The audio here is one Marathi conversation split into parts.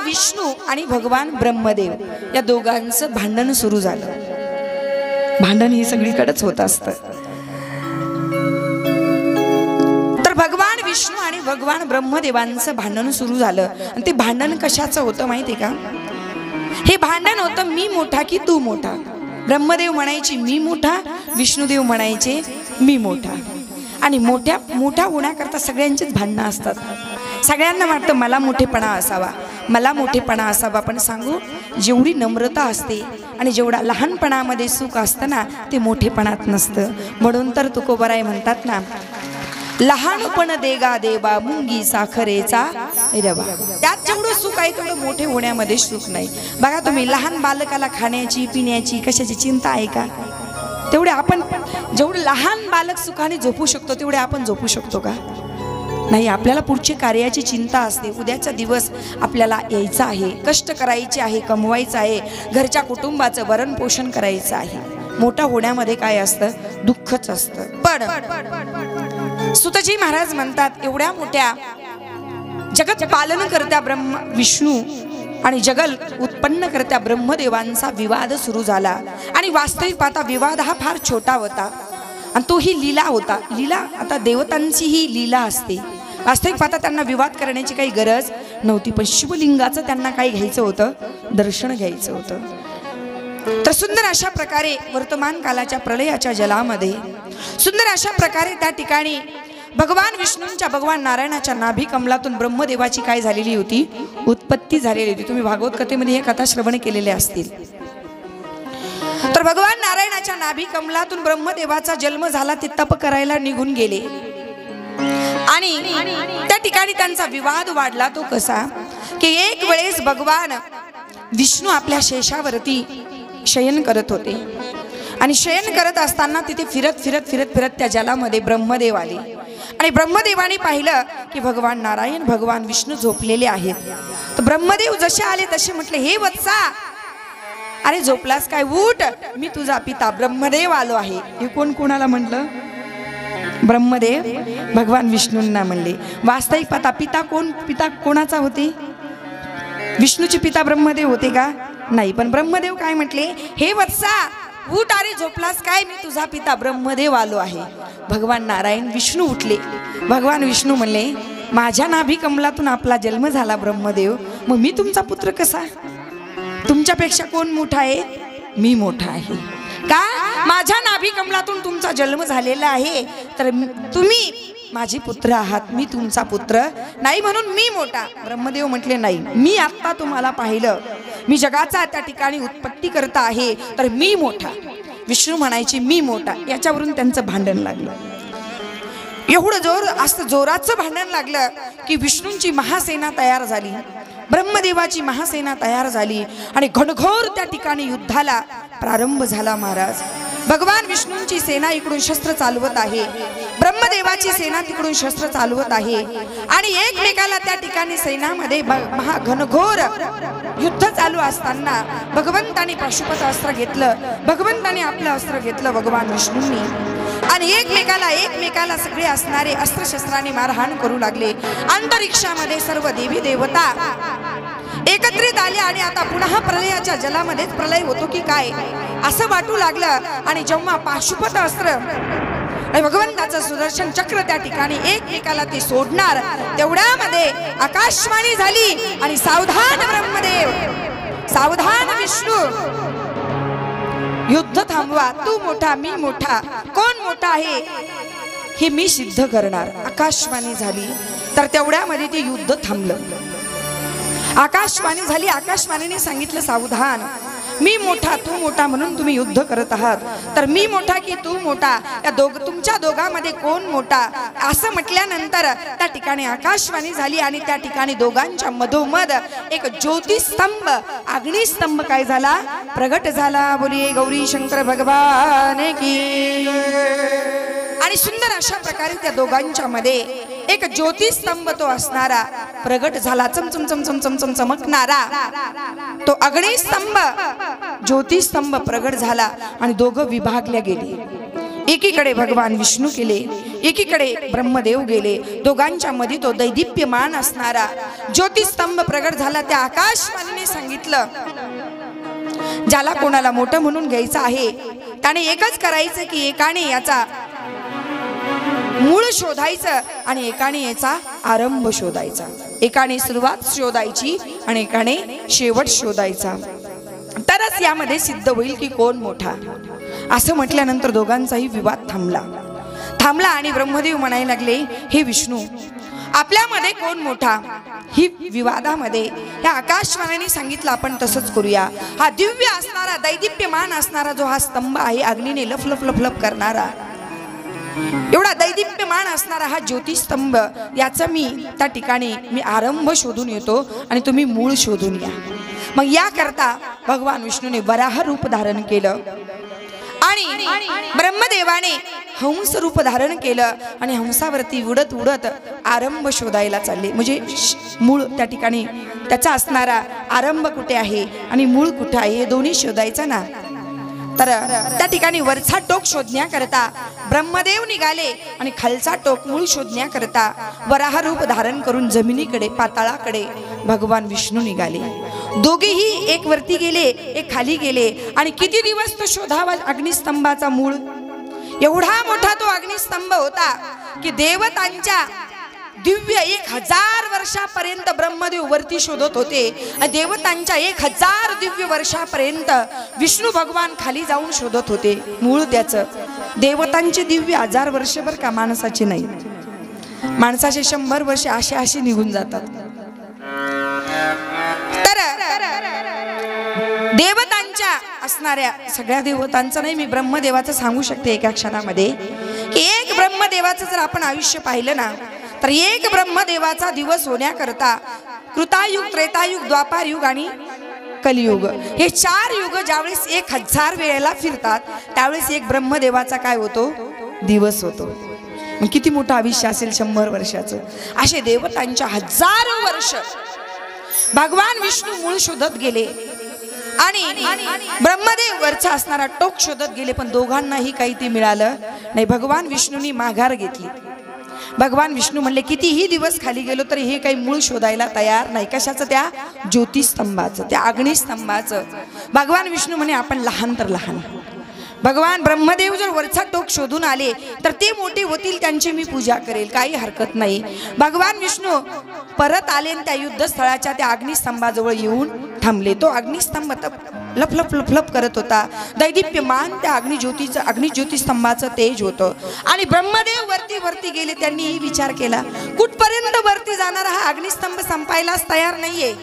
विष्णू आणि भगवान ब्रह्मदेव या दोघांचं भांडण सुरू झालं। भांडण ही सगळीकडेच होत असतं। तर भगवान विष्णू आणि भगवान ब्रह्मदेवांचं भांडण सुरू झालं आणि ते भांडण कशाचं होतं माहिती आहे का? हे भांडण होतं मी मोठा की तू मोठा। ब्रह्मदेव म्हणायचे मी मोठा, विष्णुदेव म्हणायचे मी मोठा। आणि मोठा होण्याकरता सगळ्यांचीच भांडणं असतात। सगळ्यांना वाटतं मला मोठेपणा असावा, मला मोठेपणा असावा। पण सांगू, जेवढी नम्रता असते आणि जेवढा लहानपणामध्ये सुख असतं ना, ते मोठेपणात नसतं। म्हणून तर तुकोबराय म्हणतात ना, लहानपण देगा देवा मुंगी साखरेचा रवा। त्यात जेवढं सुख आहे तेवढं मोठे होण्यामध्ये सुख नाही। बघा तुम्ही, लहान बालकाला खाण्याची पिण्याची कशाची चिंता आहे का? तेवढे आपण, जेवढं लहान बालक सुखाने झोपू शकतो तेवढे आपण झोपू शकतो का? नाही। आपल्याला पुढच्या कार्याची चिंता असते। उद्याचा दिवस आपल्याला यायचा आहे, कष्ट करायचे आहे, कमवायचं आहे, घरच्या कुटुंबाचं भरण पोषण करायचं आहे। मोठा होण्यामध्ये काय असतं? दुःखच असतं। पण सुतजी महाराज म्हणतात, एवढ्या मोठ्या जगत पालन करत्या ब्रह्म विष्णू आणि जगल उत्पन्न करत्या ब्रह्मदेवांचा विवाद सुरू झाला। आणि वास्तविक पाहता विवाद हा फार छोटा होता आणि तो ही लीला होता। लीला, आता देवतांची ही लीला असते। वास्तविक पाहता त्यांना विवाद करण्याची काही गरज नव्हती, पण शिवलिंगाचं त्यांना काय घ्यायचं होतं? दर्शन घ्यायचं होतं। तर सुंदर अशा प्रकारे वर्तमान कालाच्या प्रलयाच्या जलामध्ये सुंदर अशा प्रकारे त्या ठिकाणी भगवान विष्णूंच्या, भगवान नारायणाच्या नाभी कमलातून ब्रह्मदेवाची काय झालेली होती? उत्पत्ती झालेली होती। तुम्ही भागवत कथेमध्ये हे कथा श्रवण केलेले असतील। तर भगवान नारायणाच्या नाभी कमलातून ब्रह्मदेवाचा जन्म झाला। ते तप करायला निघून गेले आणि त्या ठिकाणी त्यांचा विवाद वाढला। तो कसा की एक वेळेस भगवान विष्णू आपल्या शेषावरती शयन करत होते आणि शयन करत असताना तिथे फिरत फिरत फिरत फिरत त्या जलामध्ये ब्रह्मदेव आले आणि ब्रह्मदेवाने पाहिलं की भगवान नारायण, भगवान विष्णू झोपलेले आहेत। तर ब्रह्मदेव जसे आले तसे म्हटले, हे वत्सा, अरे झोपलास काय? उठ, मी तुझा पिता ब्रह्मदेव आलो आहे। हे कोण कोणाला म्हटलं? ब्रह्मदेव भगवान विष्णूंना म्हणले। वास्तविक पाहता पिता कोण? पिता कोणाचा होते? विष्णूचे पिता ब्रह्मदेव होते का? नाही। पण ब्रह्मदेव काय म्हटले? हे वत्सा, उठ, अरे झोपलास काय? मी तुझा पिता ब्रह्मदेव आलो आहे। भगवान नारायण विष्णू उठले। भगवान विष्णू म्हणले, माझ्या नाभी कमलातून आपला जन्म झाला ब्रह्मदेव, मग मी तुमचा पुत्र कसा? तुमच्यापेक्षा कोण मोठा आहे? मी मोठा आहे का? माझ्या नाभी कमलातून तुमचा जन्म झालेला आहे, तर तुम्ही माझे पुत्र आहात, मी तुमचा पुत्र नाही, म्हणून मी मोठा। ब्रह्मदेव म्हटले, नाही, मी आता तुम्हाला पाहिलं, मी जगाचा त्या ठिकाणी उत्पत्ती करता आहे, तर मी मोठा। विष्णू म्हणायचे मी मोठा। याच्यावरून त्यांचं भांडण लागलं। एवढं असं जोराचं भांडण लागलं की विष्णूंची महासेना तयार झाली, ब्रह्मदेवाची महासेना तयार झाली आणि घनघोर त्या ठिकाणी युद्धाला प्रारंभ झाला। महाराज, भगवान विष्णूंची सेना इकडून शस्त्र चालवत आहे, ब्रह्मदेवाची सेना तिकडून शस्त्र चालवत आहे आणि एकमेकाला त्या ठिकाणी सेनामध्ये महाघनघोर युद्ध चालू असताना भगवंतानी पाशुपत अस्त्र घेतलं, भगवंतानी आपलं अस्त्र घेतलं भगवान विष्णूंनी आणि एकमेकाला सगळे असणारे अस्त्रशस्त्रांनी मारहाण करू लागले। अंतरिक्षामध्ये सर्व देवी देवता एकत्रित आले आणि आता पुन्हा प्रलयाच्या जलामध्येच प्रलय होतो की काय असं वाटू लागलं। आणि जेव्हा पाशुपत अस्त्र आणि भगवंताचं सुदर्शन चक्र त्या ठिकाणी एकमेकाला ते सोडणार, तेवढ्यामध्ये आकाशवाणी झाली आणि सावधान ब्रह्मदेव, सावधान विष्णू, युद्ध थांबवा, तू मोठा मी मोठा, कोण मोठा आहे हे मी सिद्ध करणार। आकाशवाणी झाली तर तेवढ्यामध्ये ते युद्ध थांबलं। आकाशवाणी झाली, आकाशवाणीने सांगितलं, सावधान, मी मोठा तू मोठा म्हणून तुम्ही युद्ध करत आहात, तर मी मोठा की तू मोठा, या तुमच्या दोघांमध्ये कोण मोठा असं म्हटल्यानंतर त्या ठिकाणी आकाशवाणी झाली आणि त्या ठिकाणी दोघांच्या मधोमध एक ज्योतिस्तंभ, अग्निस्तंभ काय झाला? प्रगट झाला। बोलिये गौरी शंकर भगवान की। आणि सुंदर अशा प्रकारे त्या दोघांच्या मध्ये एक ज्योतिस्तंभ तो असणारा प्रगट झाला, चमचम चमचम चमचम चमकणारा तो अग्निस्तंभ ज्योतिस्तंभ प्रगट झाला आणि दोघं विभागले गेले। एकीकडे भगवान विष्णू गेले, एकीकडे ब्रह्मदेव गेले. दोघांच्या मध्ये तो दैदिप्यमान असणारा ज्योतिस्तंभ प्रगट झाला. त्या आकाशवाणीने सांगितलं, ज्याला कोणाला मोठं म्हणून घ्यायचं आहे त्याने एकच करायचं की एकाने याचा मूळ शोधायचं आणि एकाने याचा आरंभ शोधायचा. एकाने सुरुवात शोधायची आणि एकाने शेवट शोधायचा. तरच यामध्ये सिद्ध होईल की कोण मोठा. असं म्हटल्यानंतर दोघांचाही विवाद थांबला आणि ब्रह्मदेव म्हणायला लागले, हे विष्णू, आपल्यामध्ये कोण मोठा. ही विवादामध्ये त्या आकाशवाणीने सांगितलं, आपण तसंच करूया. हा दिव्य असणारा दैदिप्यमान असणारा जो हा स्तंभ आहे, अग्नीने लफलफ लफलफ करणारा, एवढा दैदिप्यमान असणारा हा ज्योतिस्तंभ, याचा मी त्या ठिकाणी मी आरंभ शोधून येतो आणि तुम्ही मूळ शोधून या. मग या करता भगवान विष्णूने वराह रूप धारण केलं आणि ब्रह्मदेवाने हंस रूप धारण केलं आणि हंसावरती उडत उडत आरंभ शोधायला चालले. म्हणजे मूळ त्या ठिकाणी त्याचा असणारा आरंभ कुठे आहे आणि मूळ कुठे आहे हे दोन्ही शोधायचं ना. तर त्या ठिकाणी वरचा टोक शोधण्याकरता ब्रह्मदेव निघाले आणि खालचा टोक मूळ शोधण्याकरता वराह रूप धारण करून जमिनीकडे पाताळाकडे भगवान विष्णू निघाले. दोघेही एक वरती गेले, एक खाली गेले. आणि किती दिवस तो शोधावा अग्निस्तंभाचा मूळ. एवढा मोठा तो अग्निस्तंभ होता की देवतांच्या दिव्य 1000 वर्षापर्यंत ब्रह्मदेव वरती शोधत होते. देवतांच्या 1000 दिव्य वर्षापर्यंत विष्णू भगवान खाली जाऊन शोधत होते मूळ त्याचं. देवतांचे दिव्य 1000 वर्षभर का, माणसाचे नाही. माणसाचे 100 वर्ष असे निघून जातात. तर देवतांच्या असणाऱ्या सगळ्या देवतांचं नाही, मी ब्रह्मदेवाचं सांगू शकते एका क्षणामध्ये की एक ब्रह्मदेवाचं जर आपण आयुष्य पाहिलं ना, तर एक ब्रह्मदेवाचा दिवस होण्याकरता कृतायुग, त्रेतायुग, द्वापारयुग आणि कलियुग हे 4 युग ज्यावेळेस 1000 वेळेला फिरतात त्यावेळेस एक ब्रह्मदेवाचा काय होतो, दिवस होतो. किती मोठं आयुष्य असेल 100 वर्षाचं. असे देवतांच्या हजारो वर्ष भगवान विष्णू मूळ शोधत गेले आणि ब्रह्मदेव वरचा असणारा टोक शोधत गेले. पण दोघांनाही काही ते मिळालं नाही. भगवान विष्णूंनी माघार घेतली. भगवान विष्णू म्हणले, कितीही दिवस खाली गेलो तरी हे काही मूळ शोधायला तयार नाही. कशाचं, त्या ज्योतिस्तंभाचं, त्या अग्निस्तंभाचं. भगवान विष्णू म्हणे, आपण लहान तर लहान. भगवान ब्रह्मदेव जर वरचा टोक शोधून आले तर ते मोठे होतील, त्यांची मी पूजा करेल, काही हरकत नाही. भगवान विष्णू परत आले आणि त्या युद्धस्थळाच्या त्या अग्निस्तंभाजवळ येऊन थांबले. तो अग्निस्तंभ लफलफ लफलफ करत होता. दैदिप्यमान त्या अग्निज्योतिस्तंभाचं तेज होतं. आणि ब्रह्मदेव वरती गेले. त्यांनीही विचार केला, कुठपर्यंत वरती जाणार, हा अग्निस्तंभ संपायलाच तयार नाहीये,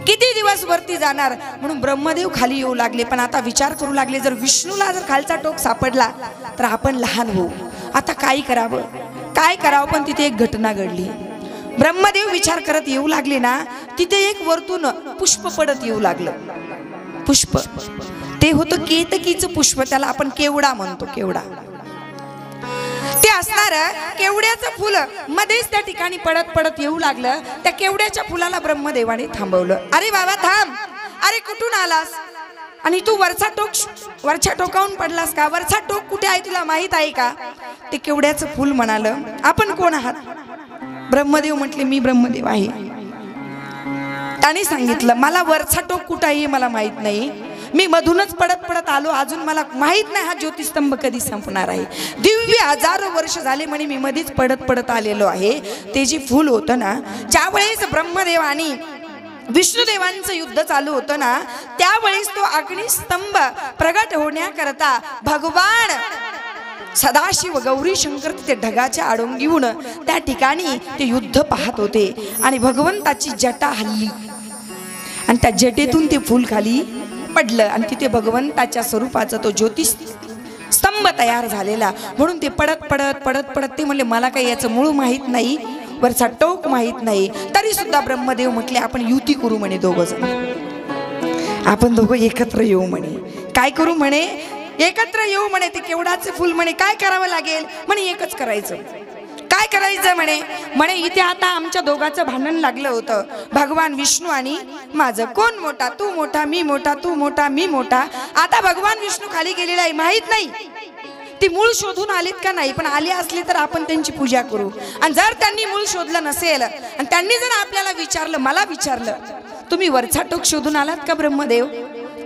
किती दिवस वरती जाणार. म्हणून ब्रह्मदेव खाली येऊ लागले. पण आता विचार करू लागले, जर विष्णूला जर खालचा टोक सापडला तर आपण लहान होऊ. आता काय करावं. पण तिथे एक घटना घडली. ब्रह्मदेव विचार करत येऊ लागले ना, तिथे एक वरतून पुष्प पडत येऊ लागलं. पुष्प ते होतं केतकीचं पुष्प, त्याला आपण केवडा म्हणतो. केवडा ते असणार केवड्याचं फुल मध्येच त्या ठिकाणी पडत येऊ लागलं. त्या केवड्याच्या फुलाला ब्रह्मदेवाने थांबवलं. अरे बाबा थांब, अरे कुठून आलास आणि तू वरच्या टोकावून पडलास का? वरचा टोक कुठे आहे तुला माहित आहे का? ते केवड्याचं फुल म्हणालं, आपण कोण आहात? ब्रह्मदेव म्हटले, मी ब्रह्मदेव आहे. त्याने सांगितलं, मला वरचा टोक कुठं आहे मला माहित नाही, मी मधूनच पडत आलो, अजून मला माहित नाही हा ज्योतिस्तंभ कधी संपणार आहे. दिव्य 1000 वर्ष झाले म्हणे मी मध्येच पडत आलेलो आहे. ते जे फूल होतं ना, ज्यावेळेस ब्रह्मदेव आणि विष्णुदेवांचं युद्ध चालू होतं ना, त्यावेळेस तो अग्निस्तंभ प्रगट होण्याकरता भगवान सदाशिव गौरी शंकर ते ढगाच्या आडून घेऊन त्या ठिकाणी ते युद्ध पाहत होते. आणि भगवंताची जटा हल्ली आणि त्या जटेतून ते फूल खाली पडलं आणि तिथे भगवंताच्या स्वरूपाचा तो ज्योतिस्तंभ तयार झालेला. म्हणून ते पडत ते म्हणले, मला काही याचं मूळ माहीत नाही, वरचा टोक माहीत नाही. तरी सुद्धा ब्रह्मदेव म्हटले, आपण युती करू म्हणे, आपण दोघं एकत्र येऊ म्हणे. काय करू म्हणे? एकत्र येऊ म्हणे. ते केवडाचे फुल म्हणे, काय करावं लागेल म्हणे? एकच करायचं. काय करायचं म्हणे? इथे आता आमच्या दोघांचं भांडण लागलं होतं, भगवान विष्णू आणि माझं. कोण मोठा? तू मोठा, मी मोठा, तू मोठा, मी मोठा. आता भगवान विष्णू खाली गेलेला आहे, माहित नाही ती मूळ शोधून आलीत का नाही, पण आली असली तर आपण त्यांची पूजा करू. आणि जर त्यांनी मूळ शोधलं नसेल आणि त्यांनी जर आपल्याला विचारलं, मला विचारलं, तुम्ही वरचा टोक शोधून आलात का ब्रह्मदेव,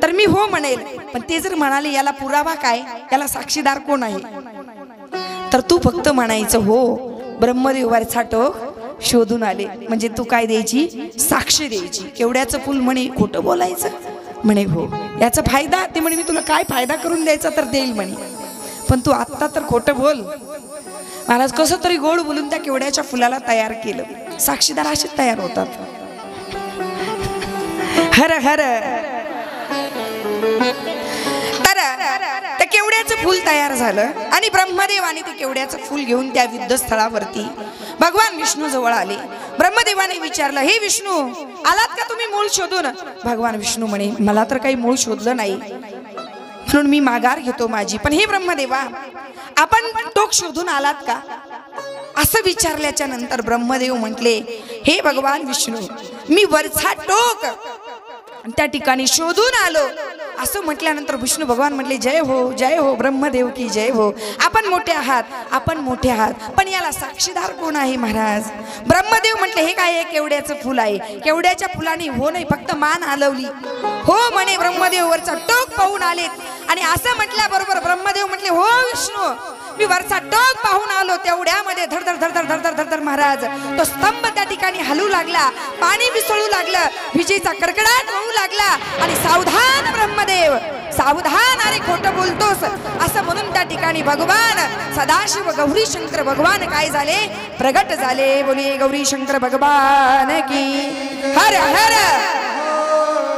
तर मी हो म्हणेल. पण ते जर म्हणाले याला पुरावा काय, याला साक्षीदार कोण आहे, तर तू फक्त म्हणायचं हो ब्रह्मदेव वरचा टोक शोधून आले. म्हणजे तू काय द्यायची, साक्ष द्यायची. केवड्याचं फुल म्हणे खोटं बोलायचं, म्हणे हो याचा फायदा, ते म्हणे मी तुला काय फायदा करून द्यायचा तर देईल म्हणे, पण तू आत्ता तर खोटं बोल. महाराज कसं तरी गोड बोलून त्या केवड्याच्या फुलाला तयार केलं. साक्षीदार असे तयार होतात. हर हर. तर त्या केवड्याचं फूल तयार झालं आणि ब्रह्मदेवाने ते केवड्याचं फूल घेऊन त्या युद्धस्थळावरती भगवान विष्णू जवळ आले. ब्रह्मदेवाने विचारलं, हे विष्णू आलात का तुम्ही मूळ शोधून. भगवान विष्णू म्हणे, मला तर काही मूळ शोधलं नाही, म्हणून मी माघार घेतो माझी. पण हे ब्रह्मदेवा, आपण टोक शोधून आलात का, असं विचारल्याच्या नंतर ब्रह्मदेव म्हटले, हे भगवान विष्णू, मी वरचा टोक त्या ठिकाणी शोधून आलो. असं म्हटल्यानंतर विष्णू भगवान म्हटले, जय हो ब्रह्मदेव की जय हो. आपण मोठे आहात, आपण मोठे आहात, पण याला साक्षीदार कोण आहे महाराज. ब्रह्मदेव म्हटले, हे काय आहे, केवड्याचं फुल आहे. केवड्याच्या फुलाने हो नाही, फक्त मान हलवली. हो म्हणे ब्रह्मदेव वरचा टोक पाहून आलेत. आणि असं म्हटल्याबरोबर ब्रह्मदेव म्हटले, हो विष्णू, मी वरचा टोक पाहून आलो. तेवढ्यामध्ये धडधड धडधड धडधड धडधड महाराज तो स्तंभ त्या ठिकाणी हलू लागला, पाणी विसळू लागलं, विजेचा कडकडाट होऊ लागला. आणि सावधान ब्रह्मदेव, सावधान, अरे खोटं बोलतोस असं म्हणून त्या ठिकाणी भगवान सदाशिव गौरी शंकर भगवान काय झाले, प्रगट झाले. बोलिये गौरी शंकर भगवान की हर हर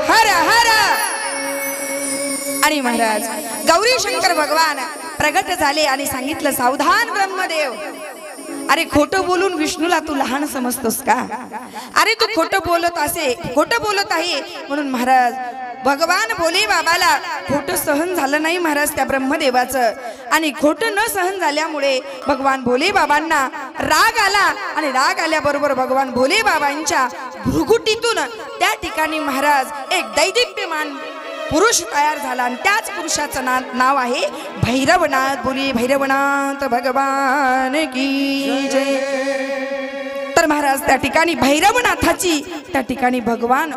हर हर. आणि महाराज गौरी शंकर भगवान प्रगट झाले आणि सांगितलं, सावधान ब्रह्मदेव, अरे खोटं बोलून विष्णूला तू लहान समजतोस का. अरे तू खोटं बोलत आहे म्हणून महाराज भगवान भोले बाबाला खोटं सहन झालं नाही महाराज त्या ब्रह्मदेवाचं. आणि खोटं न सहन झाल्यामुळे भगवान भोले बाबांना राग आला. आणि राग आल्याबरोबर भगवान भोले बाबांच्या भृगुटीतून त्या ठिकाणी महाराज एक दैदिप्यमान पुरुष तयार झाला. आणि त्याच पुरुषाचं नाव आहे भैरवनाथ. बोली भैरवनाथ भगवान की जय. तर महाराज त्या ठिकाणी भैरवनाथाची त्या ठिकाणी भगवान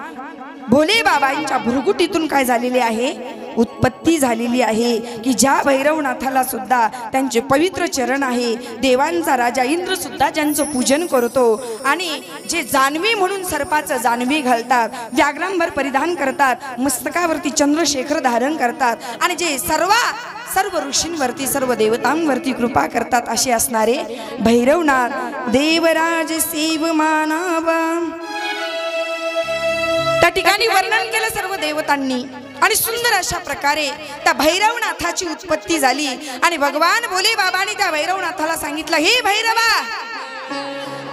भोले बाबांच्या भृगुटीतून काय झालेले आहे, उत्पत्ती झालेली आहे. की ज्या भैरवनाथाला सुद्धा त्यांचे पवित्र चरण आहे. देवांचा राजा इंद्र सुद्धा ज्यांचं पूजन करतो. आणि जे जानवी म्हणून सर्पाचं जानवी घालतात, व्याघ्रांबर परिधान करतात, मस्तकावरती चंद्रशेखर धारण करतात, आणि जे सर्व ऋषींवरती सर्व देवतांवरती कृपा करतात असे असणारे भैरवनाथ देवराज सेव मानावा. त्या ठिकाणी वर्णन केलं सर्व देवतांनी. आणि सुंदर अशा प्रकारे त्या भैरवनाथाची उत्पत्ती झाली. आणि भगवान भोले बाबांनी त्या भैरवनाथाला सांगितलं, हे भैरवा,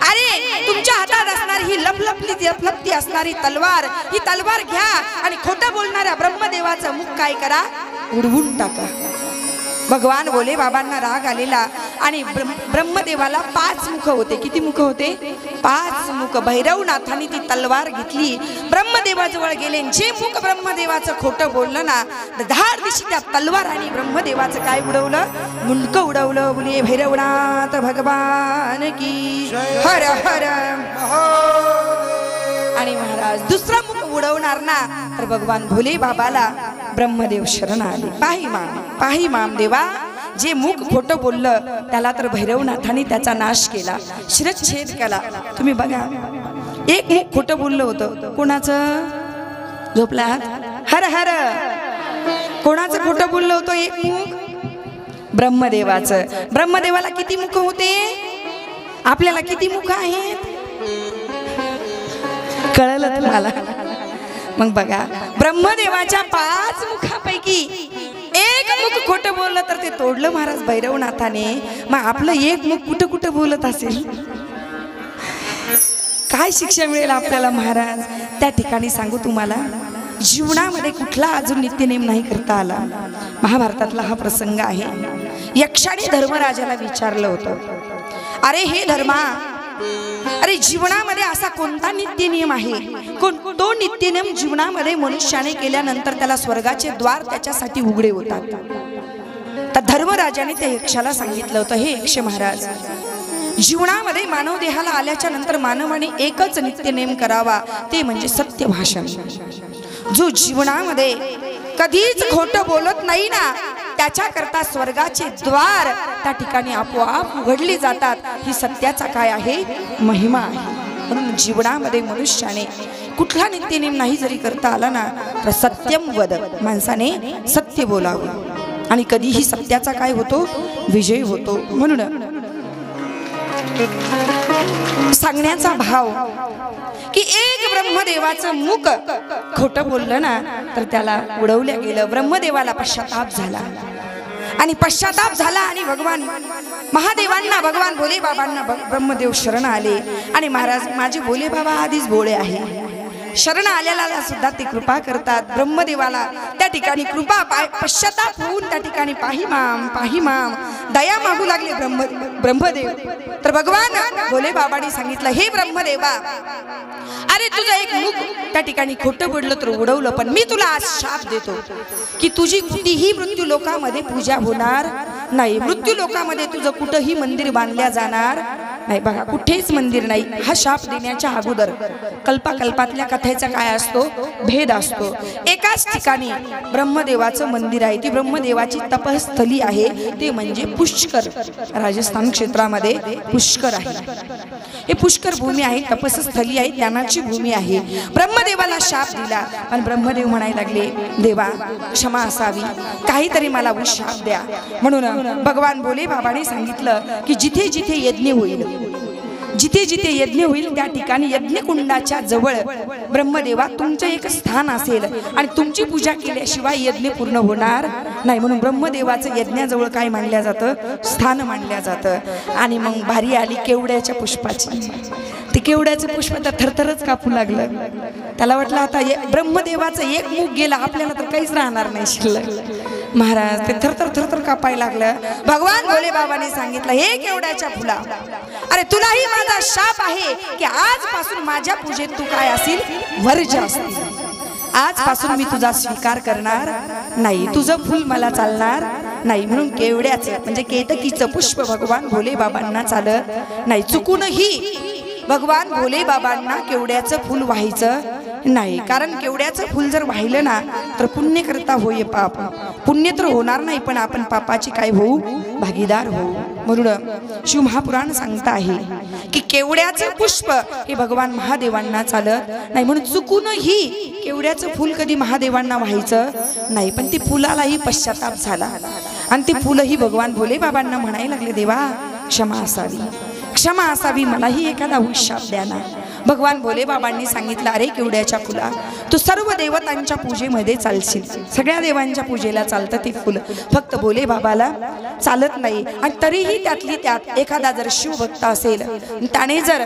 अरे तुमच्या हातात असणारी ही लपलपती असणारी तलवार, ही तलवार घ्या आणि खोटं बोलणाऱ्या ब्रह्मदेवाचं मुख काय करा, उडवून टाका. भगवान भोले बाबांना राग आलेला. आणि ब्रह्मदेवाला 5 मुख होते. किती मुख होते, 5 मुख. भैरवनाथांनी ती तलवार घेतली, ब्रह्मदेवाजवळ गेले. जे मुख ब्रह्मदेवाचं खोटं बोललं ना, धाड दिशी त्या तलवाराने ब्रह्मदेवाचं काय उडवलं, मुंडकं उडवलं. बोलिये भैरवनाथ भगवान की हर हर. आणि महाराज दुसरा मुख उडवणार ना, तर भगवान भोले बाबाला ब्रह्मदेव शरण आले. पाही माम देवा, जे मुख खोटं बोललं त्याला तर भैरवनाथाने त्याचा नाश केला, शिरच्छेद केला. तुम्ही बघा, एक मुख खोटं बोललं होतं. कोणाचं, झोपला हर हर. कोणाचं खोटं बोललं होतं एक मुख, ब्रह्मदेवाचं. ब्रह्मदेवाला किती मुख होते, आपल्याला किती मुख आहेत, कळलं तुम्हाला. मग बघा, ब्रह्मदेवाच्या 5 मुखापैकी एक मुख खोटं बोललं तर ते तोडलं महाराज भैरवनाथाने. मग आपलं एक मुख कुठं कुठं बोलत असेल, काय शिक्षा मिळेल आपल्याला महाराज. त्या ठिकाणी सांगू तुम्हाला, जीवनामध्ये कुठला अजून नित्यनेम नाही करता आला. महाभारतातला हा प्रसंग आहे. यक्षाने धर्मराजाला विचारलं होतं, अरे हे धर्मा, अरे जीवनामध्ये असा कोणता नित्य नियम आहे, तो नित्य नियम जीवनामध्ये मनुष्याने केल्यानंतर त्याला स्वर्गाचे द्वार त्याच्यासाठी उघडे होतात. तर धर्मराजाने त्या यक्षाला सांगितलं होतं, हे यक्ष महाराज, जीवनामध्ये मानव देहाला आल्याच्या नंतर मानवाने एकच नित्यनेम करावा, ते म्हणजे सत्य भाषण. जो जीवनामध्ये कधीच खोटं बोलत नाही ना, त्याच्याकरता स्वर्गाचे द्वार त्या ठिकाणी आपोआप उघडली जातात. ही सत्याचा काय आहे, महिमा आहे. म्हणून जीवनामध्ये मनुष्याने कुठला नित्यनेम नाही जरी करता आला ना, तर सत्यम वद, माणसाने सत्य बोलावं आणि कधीही सत्याचा काय होतो, विजय होतो. म्हणून सांगण्याचा भाव की एक ब्रह्मदेवाचं मुख खोटं बोललं ना, तर त्याला उडवलं गेलं. ब्रह्मदेवाला पश्चाताप झाला आणि पश्चाताप झाला आणि भगवान महादेवांना, भगवान भोले बाबांना ब्रह्मदेव शरण आले. आणि महाराज, माझे भोले बाबा आधीच भोळे आहे, शरण आलेला सुद्धा ते कृपा करतात. ब्रह्मदेवाला त्या ठिकाणी कृपा पश्चाताप होऊन त्या ठिकाणी पाही माम दया मागू लागले ब्रह्मदेव. तर भगवान भोले बाबांनी सांगितलं, हे ब्रह्मदेवा, अरे तुझं एक मुख त्या ठिकाणी खोटं बोललं तर उडवलं, पण मी तुला आज शाप देतो की तुझी कुठेही मृत्यू लोकामध्ये पूजा होणार नाही, मृत्यू लोकामध्ये तुझं कुठंही मंदिर बांधल्या जाणार नाही. बघा, कुठेच मंदिर नाही. हा शाप देण्याच्या अगोदर कल्पाकल्पातल्या कथेचा काय असतो, भेद असतो. एकाच ठिकाणी ब्रह्मदेवाचं मंदिर आहे, ती ब्रह्मदेवाची तपस्थली आहे, ते म्हणजे पुष्कर. राजस्थान क्षेत्रामध्ये पुष्कर आहे. हे पुष्कर भूमी आहे, तपस्थली आहे, ज्ञानाची भूमी आहे. ब्रह्मदेवाला शाप दिला, पण ब्रह्मदेव म्हणायला लागले, देवा क्षमा असावी, काहीतरी मला शाप द्या. म्हणून भगवान भोले बाबांनी सांगितलं की जिथे जिथे यज्ञ होईल, जिथे जिथे यज्ञ होईल त्या ठिकाणी यज्ञकुंडाच्या जवळ ब्रह्मदेवा तुमचं एक स्थान असेल आणि तुमची पूजा केल्याशिवाय यज्ञ पूर्ण होणार नाही. म्हणून ब्रह्मदेवाचं यज्ञाजवळ काय मानल्या जातं, स्थान मानल्या जातं. आणि मग भारी आली केवड्याच्या पुष्पाची. ते केवड्याचं पुष्प तर थरथरच कापू लागलं. त्याला वाटलं आता ब्रह्मदेवाचं एक मुख गेलं, आपल्याला तर काहीच राहणार नाही शिल्लक. महाराज ते थरथर थरथर कापायला लागलं. भगवान भोले बाबांनी सांगितलं, हे केवड्याच्या फुला, अरे तुलाही माझा शाप आहे की आजपासून माझ्या पूजेत तू काय असेल, वर्ज्य असतील. आजपासून मी तुझा स्वीकार करणार नाही, तुझं फुल मला चालणार नाही. म्हणून केवड्याचं म्हणजे केतकीचं पुष्प भगवान भोले बाबांना चालत नाही. चुकूनही भगवान भोले बाबांना केवड्याचं फुल व्हायचं नाही, कारण केवड्याचं फुल जर वाहिलं ना तर पुण्य करता होय पाप. पुण्य तर होणार नाही, पण आपण पापाची काय होऊ, भागीदार होऊ. म्हणून शिवमहापुराण सांगता आहे की केवड्याचं पुष्प हे भगवान महादेवांना चालत नाही. म्हणून चुकूनही केवड्याचं फुल कधी महादेवांना व्हायचं नाही. पण ती फुलालाही पश्चाताप झाला आणि ते फुलही भगवान भोले बाबांना म्हणायला लागले, देवा क्षमा असावी, क्षमा असावी, मलाही एखादा शाप द्या ना. भगवान भोले बाबांनी सांगितलं, अरे केवड्याच्या फुला, तू सर्व देवतांच्या पूजेमध्ये चालशील, सगळ्या देवांच्या पूजेला चालतं ते फुल, फक्त भोले बाबाला चालत नाही. आणि तरीही त्यातली त्यात एखादा जर शिवभक्त असेल, त्याने जर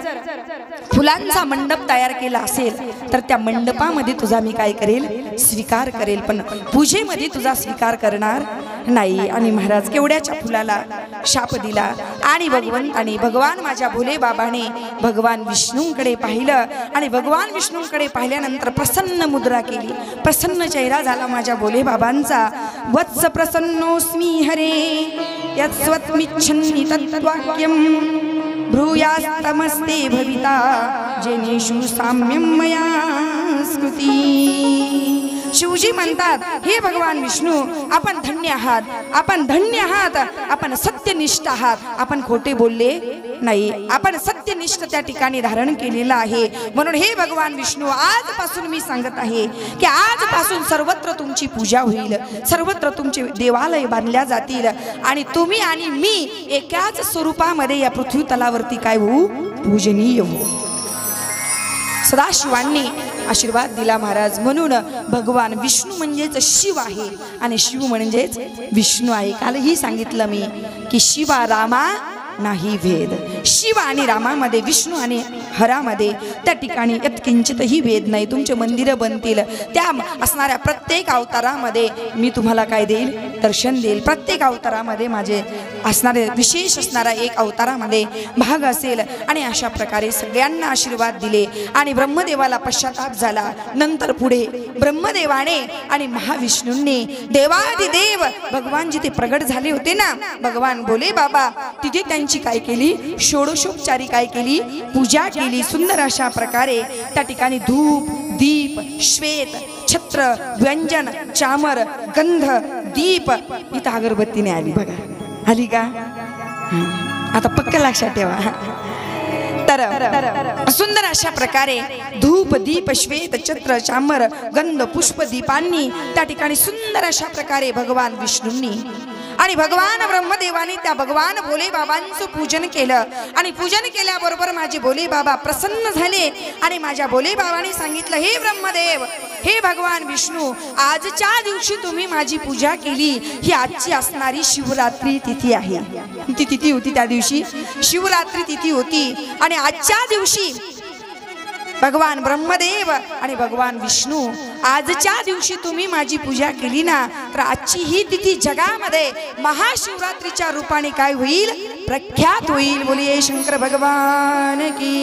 फुलांचा मंडप तयार केला असेल, तर त्या मंडपामध्ये तुझा मी काय करेल, स्वीकार करेल, पण पूजेमध्ये तुझा स्वीकार करणार नाही. आणि महाराज केवड्याच्या फुलाला शाप दिला. आणि भगवंताने, भगवान माझ्या भोले बाबाने भगवान विष्णूंकडे पाहिलं आणि भगवान विष्णूंकडे पाहिल्यानंतर प्रसन्न मुद्रा केली, प्रसन्न चेहरा झाला माझ्या भोले बाबांचा. वत्स प्रसन्नोस्मी हरे यत्स्वत्मिच्छन्नि तद्वाक्यं भ्रूयास्तमस्ते भविता जनेषु साम्यं मया स्मृती. शिवजी म्हणतात, हे भगवान विष्णू, आपण धन्य आहात, आपण धन्य आहात, आपण सत्यनिष्ठ आहात, आपण खोटे बोलले नाही, आपण सत्यनिष्ठ त्या ठिकाणी धारण केलेलं आहे. म्हणून हे भगवान विष्णू, आजपासून मी सांगत आहे की आजपासून सर्वत्र तुमची पूजा होईल, सर्वत्र तुमचे देवालय बांधल्या जातील आणि तुम्ही आणि मी एकाच स्वरूपामध्ये या पृथ्वी तलावरती काय होऊ, पूजनीय होऊ. सदाशिवांनी आशीर्वाद दिला महाराज. म्हणून भगवान विष्णू म्हणजेच शिव आहे आणि शिव म्हणजेच विष्णू आहे. कालही सांगितलं मी की शिवा रामा नाही भेद. शिव आणि रामामध्ये, विष्णू आणि हरामध्ये त्या ठिकाणी यत्किंचितही भेद नाही. तुमचे मंदिरं बनतील, त्या असणाऱ्या प्रत्येक अवतारामध्ये मी तुम्हाला काय देईल? दर्शन देईल. प्रत्येक अवतारामध्ये माझे असणारे विशेष असणारा एक अवतारामध्ये भाग असेल. आणि अशा प्रकारे सगळ्यांना आशीर्वाद दिले आणि ब्रह्मदेवाला पश्चाताप झाला. नंतर पुढे ब्रह्मदेवाने आणि महाविष्णूंनी देवादिदेव भगवान जिथे प्रगट झाले होते ना, भगवान भोले बाबा, तिथे त्यांची काय केली? षोडशोपचारी काय केली? पूजा केली. सुंदर अशा प्रकारे त्या ठिकाणी धूप, दीप, श्वेत, छत्र, व्यंजन, चामर, गंध, दीप. इथं अगरबत्तीने आली बघा, आली का? आता पक्क लक्षात ठेवा. तर सुंदर अशा प्रकारे धूप, दीप, श्वेत, छत्र, चामर, गंध, पुष्प, दीपांनी त्या ठिकाणी सुंदर अशा प्रकारे भगवान विष्णूंनी आणि भगवान ब्रह्मदेवाने त्या भगवान भोले बाबांचं पूजन केलं. आणि पूजन केल्याबरोबर माझे भोले बाबा प्रसन्न झाले आणि माझ्या भोले बाबांनी सांगितलं, हे ब्रह्मदेव, हे भगवान विष्णू, आजच्या दिवशी तुम्ही माझी पूजा केली. ही आजची असणारी शिवरात्री तिथी आहे. ती तिथी होती त्या दिवशी, शिवरात्री तिथी होती. आणि आजच्या दिवशी भगवान ब्रह्मदेव आणि भगवान विष्णू, आजच्या दिवशी तुम्ही माझी पूजा केली ना, तर आजची ही तिथी जगामध्ये महाशिवरात्रीच्या रूपाने काय होईल? प्रख्यात होईल. बोलिये शंकर भगवान की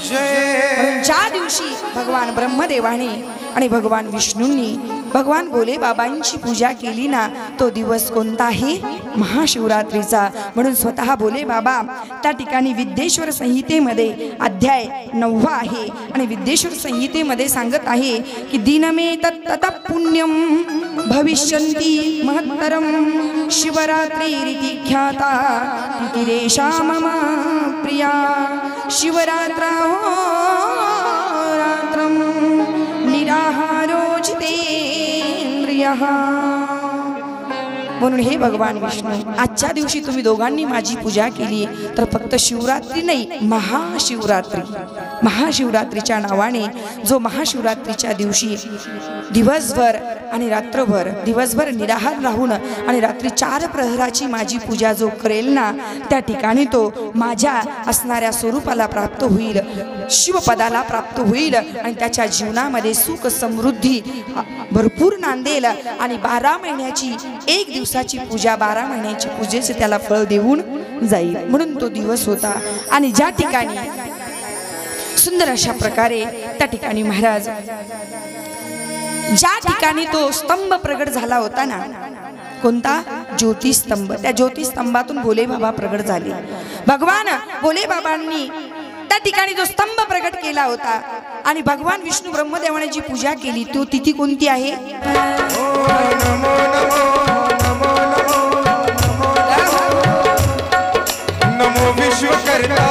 जय. ज्या दिवशी भगवान ब्रह्मदेवाने आणि भगवान विष्णूंनी भगवान भोले बाबांची पूजा केली ना, तो दिवस कोणता आहे? महाशिवरात्रीचा. म्हणून स्वतः भोले बाबा त्या ठिकाणी विद्येश्वर संहितेमध्ये अध्याय 9 आहे आणि विद्येश्वर संहितेमध्ये सांगत आहे की दिनमे तत्तत पुण्यम भविष्यन्ति महत्तरम शिवरात्रीरिति ख्याता तिथिरेषा मम प्रिया शिवरात्रा रात्रम निराहारोचितेन्द्रियः. म्हणून हे भगवान विष्णू, आजच्या दिवशी तुम्ही दोघांनी माझी पूजा केली, तर फक्त शिवरात्री नाही, महाशिवरात्री. महाशिवरात्रीच्या नावाने जो महाशिवरात्रीच्या दिवशी दिवसभर आणि रात्रभर, दिवसभर निराहार राहून आणि रात्री 4 प्रहराची माझी पूजा जो करेल ना, त्या ठिकाणी तो माझ्या असणाऱ्या स्वरूपाला प्राप्त होईल, शिवपदाला प्राप्त होईल आणि त्याच्या जीवनामध्ये सुख समृद्धी भरपूर नांदेल. आणि 12 महिन्याची, 1 दिवसाची पूजा 12 महिन्याची पूजेचे त्याला फळ देऊन जाईल. म्हणून तो दिवस होता. आणि ज्या ठिकाणी सुंदर अशा प्रकारे त्या ठिकाणी महाराज, ज्या ठिकाणी तो स्तंभ प्रगट झाला होता ना, कोणता? ज्योतिस्तंभ. त्या ज्योतिस्तंभातून भोले बाबा प्रगट झाले. भगवान भोले बाबांनी त्या ठिकाणी जो स्तंभ प्रगट केला होता आणि भगवान विष्णू ब्रह्मदेवाने जी पूजा केली, तो तिथी कोणती आहे? नमो विश्वकर्ता